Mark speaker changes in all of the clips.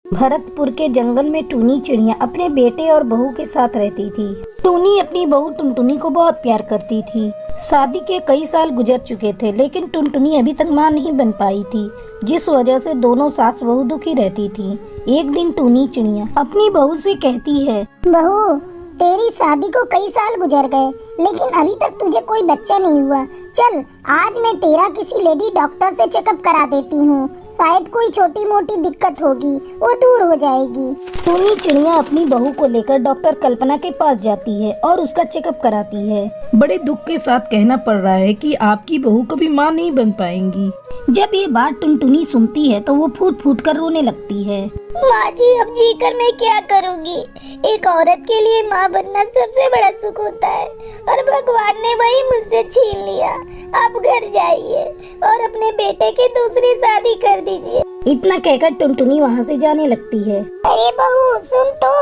Speaker 1: भरतपुर के जंगल में टूनी चिड़िया अपने बेटे और बहू के साथ रहती थी। टूनी अपनी बहू टुनटुनी को बहुत प्यार करती थी। शादी के कई साल गुजर चुके थे, लेकिन टुनटुनी अभी तक मां नहीं बन पाई थी, जिस वजह से दोनों सास बहू दुखी रहती थी। एक दिन टूनी चिड़िया अपनी बहू से कहती है,
Speaker 2: बहू, तेरी शादी को कई साल गुजर गए, लेकिन अभी तक तुझे कोई बच्चा नहीं हुआ। चल, आज मैं तेरा किसी लेडी डॉक्टर से चेकअप करा देती हूँ। शायद कोई छोटी मोटी दिक्कत होगी, वो दूर हो जाएगी।
Speaker 1: टूनी चिड़िया अपनी बहू को लेकर डॉक्टर कल्पना के पास जाती है और उसका चेकअप कराती है।
Speaker 3: बड़े दुख के साथ कहना पड़ रहा है कि आपकी बहू कभी मां नहीं बन पाएंगी।
Speaker 1: जब ये बात टुनटुनी सुनती है तो वो फूट फूट कर रोने लगती है।
Speaker 2: माँ जी, अब जीकर मैं क्या करूँगी? एक औरत के लिए माँ बनना सबसे बड़ा सुख होता है, और भगवान ने वही मुझसे छीन लिया। आप घर जाइए और अपने बेटे की दूसरी शादी कर दीजिए।
Speaker 1: इतना कहकर टुनटुनी वहाँ से जाने लगती है।
Speaker 2: अरे बहू, सुन तो,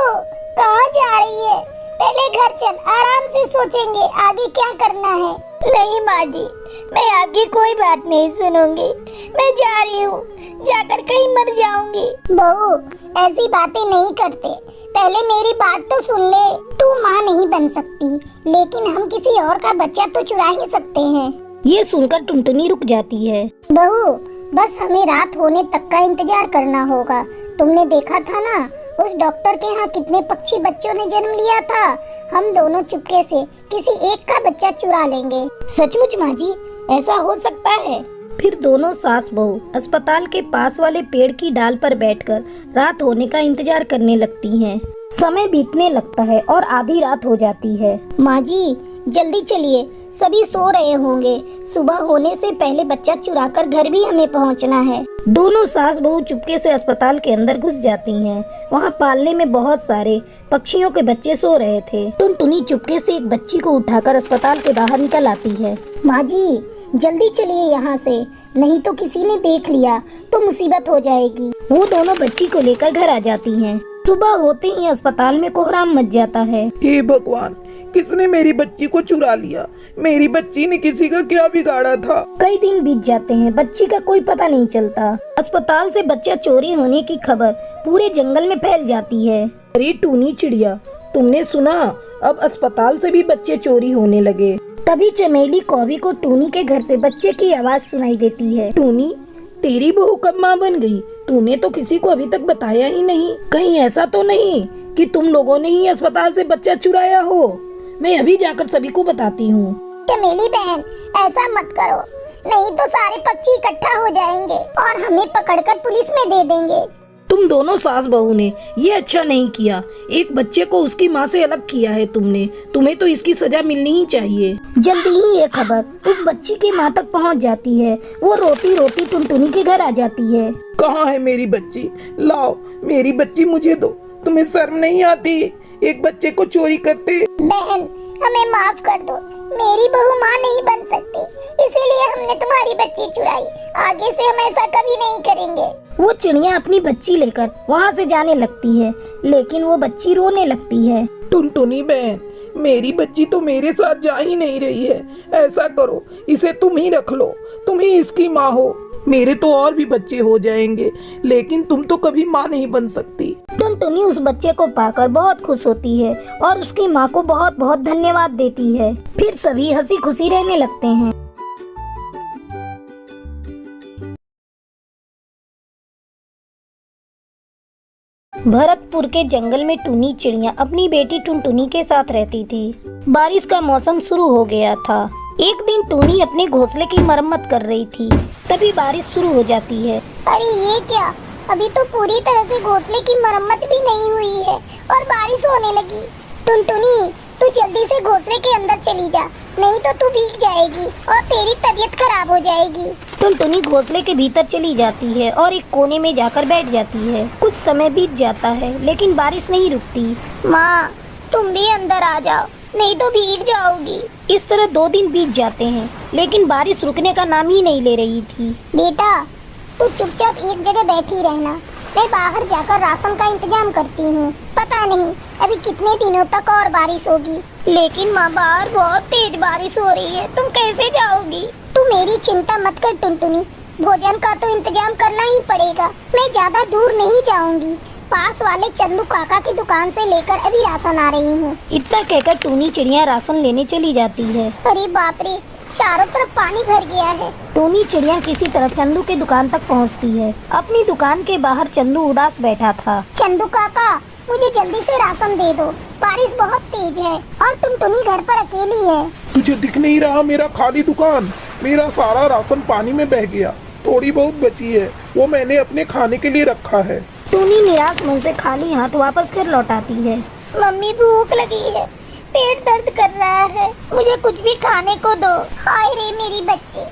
Speaker 2: कहाँ जा रही है? पहले घर चल, आराम से सोचेंगे आगे क्या करना है। नहीं माँ जी, मैं आपकी कोई बात नहीं सुनूंगी। मैं जा रही हूँ, जाकर कहीं मर जाऊंगी। बहू, ऐसी बातें नहीं करते, पहले मेरी बात तो सुन ले। तू माँ नहीं बन सकती, लेकिन हम किसी और का बच्चा तो चुरा ही सकते हैं।
Speaker 1: ये सुनकर टुनटुनी रुक जाती है।
Speaker 2: बहू, बस हमें रात होने तक का इंतजार करना होगा। तुमने देखा था ना, उस डॉक्टर के यहाँ कितने पक्षी बच्चों ने जन्म लिया था। हम दोनों चुपके से किसी एक का बच्चा चुरा लेंगे।
Speaker 1: सचमुच माँ जी, ऐसा हो सकता है? फिर दोनों सास बहू अस्पताल के पास वाले पेड़ की डाल पर बैठकर रात होने का इंतजार करने लगती हैं। समय बीतने लगता है और आधी रात हो जाती है।
Speaker 2: माँ जी, जल्दी चलिए, सभी सो रहे होंगे। सुबह होने से पहले बच्चा चुराकर घर भी हमें पहुँचना है।
Speaker 1: दोनों सास बहू चुपके से अस्पताल के अंदर घुस जाती हैं। वहाँ पालने में बहुत सारे पक्षियों के बच्चे सो रहे थे। टुनटुनी चुपके से एक बच्ची को उठाकर अस्पताल के बाहर निकल आती है।
Speaker 2: माँ जी, जल्दी चलिए यहाँ से, नहीं तो किसी ने देख लिया तो मुसीबत हो जाएगी।
Speaker 1: वो दोनों बच्ची को लेकर घर आ जाती हैं। सुबह होते ही अस्पताल में कोहराम मच जाता है।
Speaker 3: हे भगवान, किसने मेरी बच्ची को चुरा लिया? मेरी बच्ची ने किसी का क्या बिगाड़ा था?
Speaker 1: कई दिन बीत जाते हैं, बच्ची का कोई पता नहीं चलता। अस्पताल से बच्चा चोरी होने की खबर पूरे जंगल में फैल जाती है।
Speaker 3: अरे टूनी चिड़िया, तुमने सुना? अब अस्पताल से भी बच्चे चोरी होने लगे।
Speaker 1: तभी चमेली कौवी को टूनी के घर से बच्चे की आवाज सुनाई देती है।
Speaker 3: टूनी, तेरी बहू कब माँ बन गई? तूने तो किसी को अभी तक बताया ही नहीं। कहीं ऐसा तो नहीं कि तुम लोगों ने ही अस्पताल से बच्चा चुराया हो? मैं अभी जाकर सभी को बताती हूँ।
Speaker 2: चमेली बहन, ऐसा मत करो, नहीं तो सारे पक्षी इकट्ठा हो जाएंगे और हमें पकड़कर पुलिस में दे देंगे।
Speaker 3: तुम दोनों सास बहू ने ये अच्छा नहीं किया। एक बच्चे को उसकी माँ से अलग किया है तुमने। तुम्हें तो इसकी सजा मिलनी ही चाहिए।
Speaker 1: जल्दी ही ये खबर उस बच्ची की माँ तक पहुँच जाती है। वो रोती रोती टुनटुनी के घर आ जाती है।
Speaker 3: कहाँ है मेरी बच्ची? लाओ, मेरी बच्ची मुझे दो। तुम्हें शर्म नहीं आती एक बच्चे को चोरी करते?
Speaker 2: बहन, हमें माफ कर दो, मेरी बहू माँ नहीं बन सकती, इसीलिए हमने तुम्हारी बच्ची चुराई। आगे से हम ऐसा कभी नहीं करेंगे।
Speaker 1: वो चिड़िया अपनी बच्ची लेकर वहाँ से जाने लगती है, लेकिन वो बच्ची रोने लगती है।
Speaker 3: टुनटुनी बहन, मेरी बच्ची तो मेरे साथ जा ही नहीं रही है। ऐसा करो, इसे तुम ही रख लो, तुम ही इसकी माँ हो। मेरे तो और भी बच्चे हो जाएंगे, लेकिन तुम तो कभी माँ नहीं बन सकती।
Speaker 1: टुनटुनी उस बच्चे को पाकर बहुत खुश होती है और उसकी माँ को बहुत बहुत धन्यवाद देती है। फिर सभी हंसी खुशी रहने लगते हैं। भरतपुर के जंगल में टूनी चिड़िया अपनी बेटी टुनटुनी के साथ रहती थी। बारिश का मौसम शुरू हो गया था। एक दिन टूनी अपने घोंसले की मरम्मत कर रही थी, तभी बारिश शुरू हो जाती है।
Speaker 2: अरे ये क्या, अभी तो पूरी तरह से घोंसले की मरम्मत भी नहीं हुई है और बारिश होने लगी। टुनटुनी, तू जल्दी से घोंसले के अंदर चली जा, नहीं तो तू भीग जाएगी और तेरी तबीयत खराब हो जाएगी।
Speaker 1: टुनटुनी घोंसले के भीतर चली जाती है और एक कोने में जाकर बैठ जाती है। कुछ समय बीत जाता है, लेकिन बारिश नहीं रुकती।
Speaker 2: माँ, तुम भी अंदर आ जाओ, नहीं तो भीग जाओगी।
Speaker 1: इस तरह 2 दिन बीत जाते हैं, लेकिन बारिश रुकने का नाम ही नहीं ले रही थी।
Speaker 2: बेटा, तू चुपचाप एक जगह बैठी रहना, मैं बाहर जाकर राशन का इंतजाम करती हूँ। पता नहीं अभी कितने दिनों तक और बारिश होगी।
Speaker 1: लेकिन माँ, बाहर बहुत तेज बारिश हो रही है, तुम कैसे जाओगी?
Speaker 2: तू मेरी चिंता मत कर टुनटुनी, भोजन का तो इंतजाम करना ही पड़ेगा। मैं ज्यादा दूर नहीं जाऊंगी, पास वाले चंदू काका की दुकान से लेकर अभी राशन आ रही हूँ।
Speaker 1: इतना कहकर टूनी चिड़िया राशन लेने चली जाती है।
Speaker 2: अरे बाप रे, चारों तरफ पानी भर गया है।
Speaker 1: टूनी चिड़िया किसी तरह चंदू के दुकान तक पहुंचती है। अपनी दुकान के बाहर चंदू उदास बैठा था।
Speaker 2: चंदू काका, मुझे जल्दी से राशन दे दो, बारिश बहुत तेज है और टुनटुनी घर पर अकेली है।
Speaker 3: तुझे दिख नहीं रहा मेरा खाली दुकान? मेरा सारा राशन पानी में बह गया। थोड़ी बहुत बची है, वो मैंने अपने खाने के लिए रखा है।
Speaker 1: टूनी निराश मन से खाली हाथ वापस घर लौटाती है।
Speaker 2: मम्मी, भूख लगी है, पेट दर्द कर रहा है, मुझे कुछ भी खाने को दो। हाय रे मेरी बच्ची,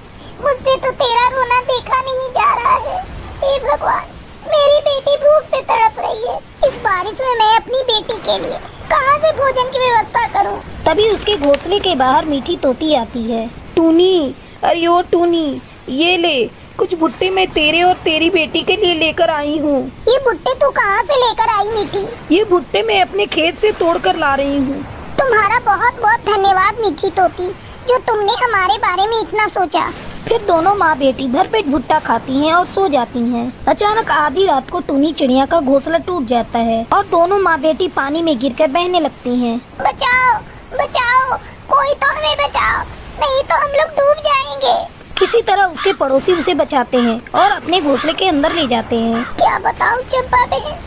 Speaker 2: मुझसे तो तेरा रोना देखा नहीं जा रहा है। हे भगवान, मेरी बेटी भूख से तड़प रही है। इस बारिश में मैं अपनी बेटी के लिए कहाँ से भोजन की व्यवस्था करूँ?
Speaker 1: तभी उसके घोंसले के बाहर मीठी तोती आती है। टूनी, अरे ओ टूनी, ये ले, कुछ भुट्टे मैं तेरे और तेरी बेटी के लिए लेकर आई हूँ।
Speaker 2: ये भुट्टे तू कहाँ से लेकर आई मीठी?
Speaker 1: ये भुट्टे मैं अपने खेत से तोड़ कर ला रही हूँ।
Speaker 2: तुम्हारा बहुत बहुत धन्यवाद मीठी तोती, जो तुमने हमारे बारे में इतना सोचा।
Speaker 1: फिर दोनों माँ बेटी भरपेट भुट्टा खाती हैं और सो जाती हैं। अचानक आधी रात को टूनी चिड़िया का घोंसला टूट जाता है और दोनों माँ बेटी पानी में गिरकर बहने लगती हैं।
Speaker 2: बचाओ, बचाओ, कोई तो हमें बचाओ, नहीं तो हम लोग डूब जाएंगे।
Speaker 1: किसी तरह उसके पड़ोसी उसे बचाते हैं और अपने घोंसले के अंदर ले जाते हैं।
Speaker 2: क्या बताऊं चंपा बहन,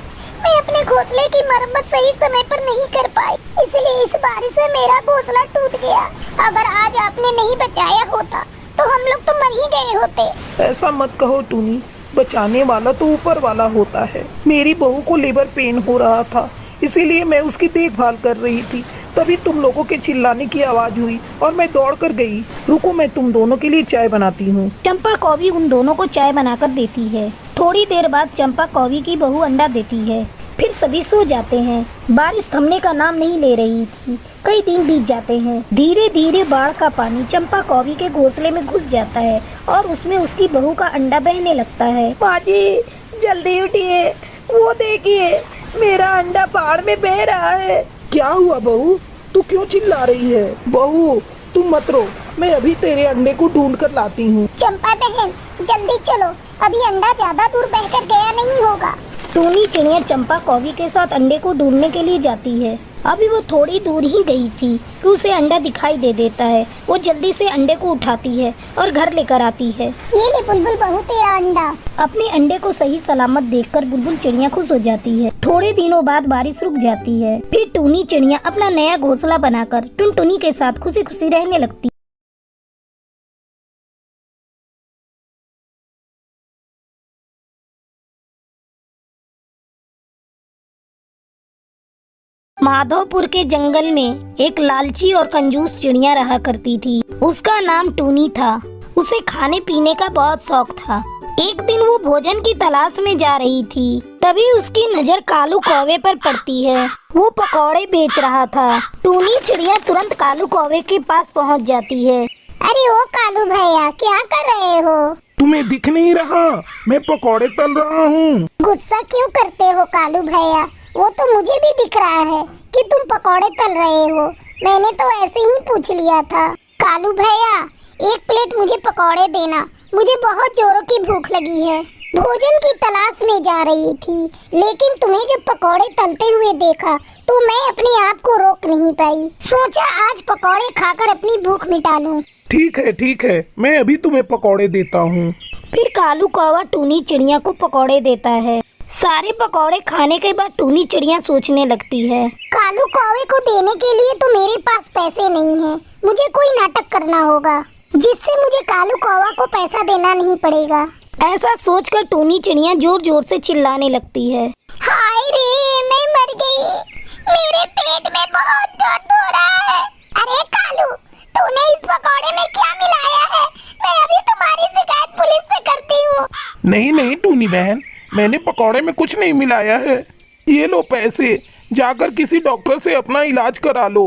Speaker 2: मैं अपने घोंसले की मरम्मत सही समय पर नहीं कर पाई, इसलिए इस बारिश में मेरा घोंसला टूट गया। अगर आज आपने नहीं बचाया होता तो हम लोग तो मर ही गए होते।
Speaker 3: ऐसा मत कहो टूनी, बचाने वाला तो ऊपर वाला होता है। मेरी बहू को लेबर पेन हो रहा था, इसीलिए मैं उसकी देखभाल कर रही थी। तभी तुम लोगों के चिल्लाने की आवाज हुई और मैं दौड़ कर गई। रुको, मैं तुम दोनों के लिए चाय बनाती हूँ।
Speaker 1: चंपा कौवी उन दोनों को चाय बनाकर देती है। थोड़ी देर बाद चंपा कौवी की बहू अंडा देती है। फिर सभी सो जाते हैं। बारिश थमने का नाम नहीं ले रही थी। कई दिन बीत जाते हैं। धीरे धीरे बाढ़ का पानी चंपा कौवी के घोंसले में घुस जाता है और उसमें उसकी बहू का अंडा बहने लगता है।
Speaker 4: माँ जी, जल्दी उठिए, वो देखिए, मेरा अंडा बाढ़ में बह रहा है।
Speaker 3: क्या हुआ बहू, तू क्यों चिल्ला रही है? बहू तुम मत रो, मैं अभी तेरे अंडे को ढूंढ कर लाती हूँ।
Speaker 2: चंपा बहन, जल्दी चलो, अभी अंडा ज्यादा दूर बहकर गया नहीं होगा।
Speaker 1: टूनी चिड़िया चंपा कौवी के साथ अंडे को ढूंढने के लिए जाती है। अभी वो थोड़ी दूर ही गई थी कि उसे अंडा दिखाई दे देता है। वो जल्दी से अंडे को उठाती है और घर लेकर आती है।
Speaker 2: ये ले बुलबुल बहू तेरा अंडा।
Speaker 1: अपने अंडे को सही सलामत देखकर बुलबुल चिड़िया खुश हो जाती है। थोड़े दिनों बाद बारिश रुक जाती है। फिर टूनी चिड़िया अपना नया घोंसला बनाकर टुनटुनी के साथ खुशी खुशी रहने लगती। माधोपुर के जंगल में एक लालची और कंजूस चिड़िया रहा करती थी। उसका नाम टूनी था। उसे खाने पीने का बहुत शौक था। एक दिन वो भोजन की तलाश में जा रही थी। तभी उसकी नजर कालू कौवे पर पड़ती है। वो पकौड़े बेच रहा था। टूनी चिड़िया तुरंत कालू कौवे के पास पहुंच जाती है।
Speaker 2: अरे ओ कालू भैया, क्या कर रहे हो?
Speaker 3: तुम्हें दिख नहीं रहा? मैं पकौड़े तल रहा हूँ।
Speaker 2: गुस्सा क्यों करते हो कालू भैया? वो तो मुझे भी दिख रहा है कि तुम पकौड़े तल रहे हो। मैंने तो ऐसे ही पूछ लिया था। कालू भैया, एक प्लेट मुझे पकौड़े देना, मुझे बहुत जोरों की भूख लगी है। भोजन की तलाश में जा रही थी, लेकिन तुम्हें जब पकौड़े तलते हुए देखा तो मैं अपने आप को रोक नहीं पाई। सोचा आज पकौड़े खाकर अपनी भूख मिटा लूं।
Speaker 3: ठीक है, मैं अभी तुम्हें पकौड़े देता हूँ।
Speaker 1: फिर कालू कौवा टूनी चिड़िया को पकौड़े देता है। सारे पकौड़े खाने के बाद टूनी चिड़िया सोचने लगती है,
Speaker 2: कालू कौवे को देने के लिए तो मेरे पास पैसे नहीं है। मुझे कोई नाटक करना होगा जिससे मुझे कालू कौवा को पैसा देना नहीं पड़ेगा।
Speaker 1: ऐसा सोचकर टूनी चिड़िया जोर जोर से चिल्लाने लगती है।
Speaker 2: हाय रे, मैं मर गई, मेरे पेट में बहुत दर्द हो रहा है। अरे कालू, तूने इस पकौड़े में क्या मिलाया है? मैं अभी तुम्हारी शिकायत पुलिस से करती हूँ।
Speaker 3: नहीं टूनी बहन, मैंने पकौड़े में कुछ नहीं मिलाया है। ये लो पैसे, जाकर किसी डॉक्टर से अपना इलाज करा लो।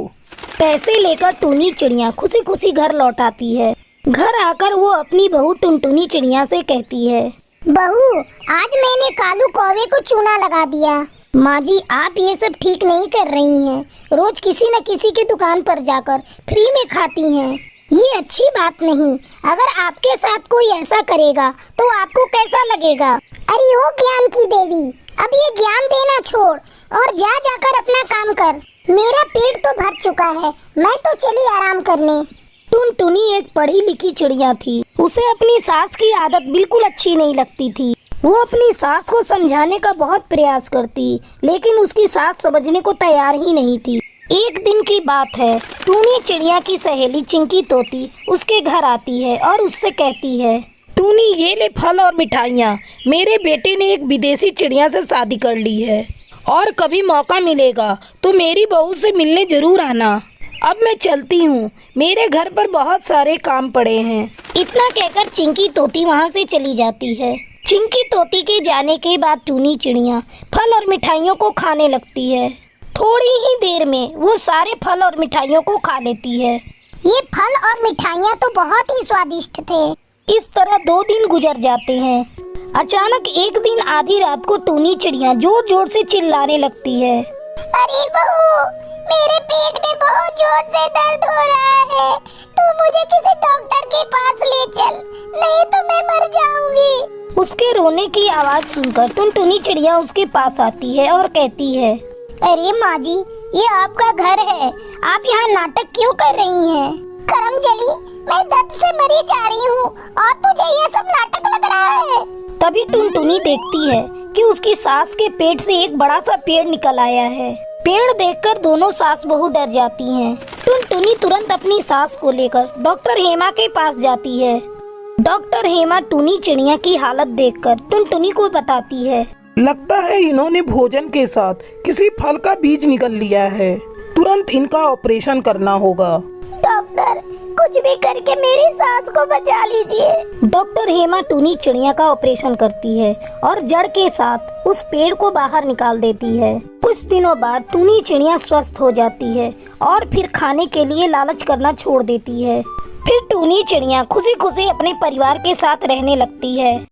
Speaker 1: पैसे लेकर टूनी चिड़िया खुशी खुशी घर लौट आती है। घर आकर वो अपनी बहू टुनटुनी चिड़िया से कहती है,
Speaker 2: बहू, आज मैंने कालू कौवे को चूना लगा दिया।
Speaker 1: माँ जी, आप ये सब ठीक नहीं कर रही हैं। रोज किसी न किसी की दुकान पर जाकर फ्री में खाती हैं।
Speaker 2: ये अच्छी बात नहीं। अगर आपके साथ कोई ऐसा करेगा तो आपको कैसा लगेगा? अरे ओ ज्ञान की देवी, अब ये ज्ञान देना छोड़ और जा जाकर अपना काम कर। मेरा पेट तो भर चुका है, मैं तो चली आराम करने।
Speaker 1: टुनटुनी एक पढ़ी लिखी चिड़िया थी। उसे अपनी सास की आदत बिल्कुल अच्छी नहीं लगती थी। वो अपनी सास को समझाने का बहुत प्रयास करती, लेकिन उसकी सास समझने को तैयार ही नहीं थी। एक दिन की बात है, टूनी चिड़िया की सहेली चिंकी तोती उसके घर आती है और उससे कहती है,
Speaker 3: टूनी ये ले फल और मिठाइयाँ। मेरे बेटे ने एक विदेशी चिड़िया से शादी कर ली है और कभी मौका मिलेगा तो मेरी बहू से मिलने जरूर आना। अब मैं चलती हूँ, मेरे घर पर बहुत सारे काम पड़े हैं।
Speaker 1: इतना कहकर चिंकी तोती वहाँ से चली जाती है। चिंकी तोती के जाने के बाद टूनी चिड़िया फल और मिठाइयों को खाने लगती है। थोड़ी ही देर में वो सारे फल और मिठाइयों को खा लेती है।
Speaker 2: ये फल और मिठाइयाँ तो बहुत ही स्वादिष्ट थे।
Speaker 1: इस तरह 2 दिन गुजर जाते हैं। अचानक एक दिन आधी रात को टूनी चिड़िया जोर जोर से चिल्लाने लगती है,
Speaker 2: अरे बहू, मेरे पेट में बहुत जोर से दर्द हो रहा है। तू मुझे किसी डॉक्टर के पास ले चल, नहीं तो मैं मर जाऊंगी।
Speaker 1: उसके रोने की आवाज सुनकर टुनटुनी चिड़िया उसके पास आती है और कहती है,
Speaker 2: अरे माँ जी, ये आपका घर है, आप यहाँ नाटक क्यों कर रही हैं? करम चली, मैं दर्द से मरी जा रही हूँ और तुझे ये सब नाटक लग रहा है।
Speaker 1: तभी टुनटुनी देखती है कि उसकी सास के पेट से एक बड़ा सा पेड़ निकल आया है। पेड़ देखकर दोनों सास बहू डर जाती हैं। टुनटुनी तुरंत अपनी सास को लेकर डॉक्टर हेमा के पास जाती है। डॉक्टर हेमा टूनी चिड़िया की हालत देखकर टुनटुनी को बताती है,
Speaker 3: लगता है इन्होंने भोजन के साथ किसी फल का बीज निकल लिया है। तुरंत इनका ऑपरेशन करना होगा।
Speaker 2: डॉक्टर, कुछ भी करके मेरी सास को बचा लीजिए।
Speaker 1: डॉक्टर हेमा टूनी चिड़िया का ऑपरेशन करती है और जड़ के साथ उस पेड़ को बाहर निकाल देती है। कुछ दिनों बाद टूनी चिड़िया स्वस्थ हो जाती है और फिर खाने के लिए लालच करना छोड़ देती है। फिर टूनी चिड़िया खुशी खुशी अपने परिवार के साथ रहने लगती है।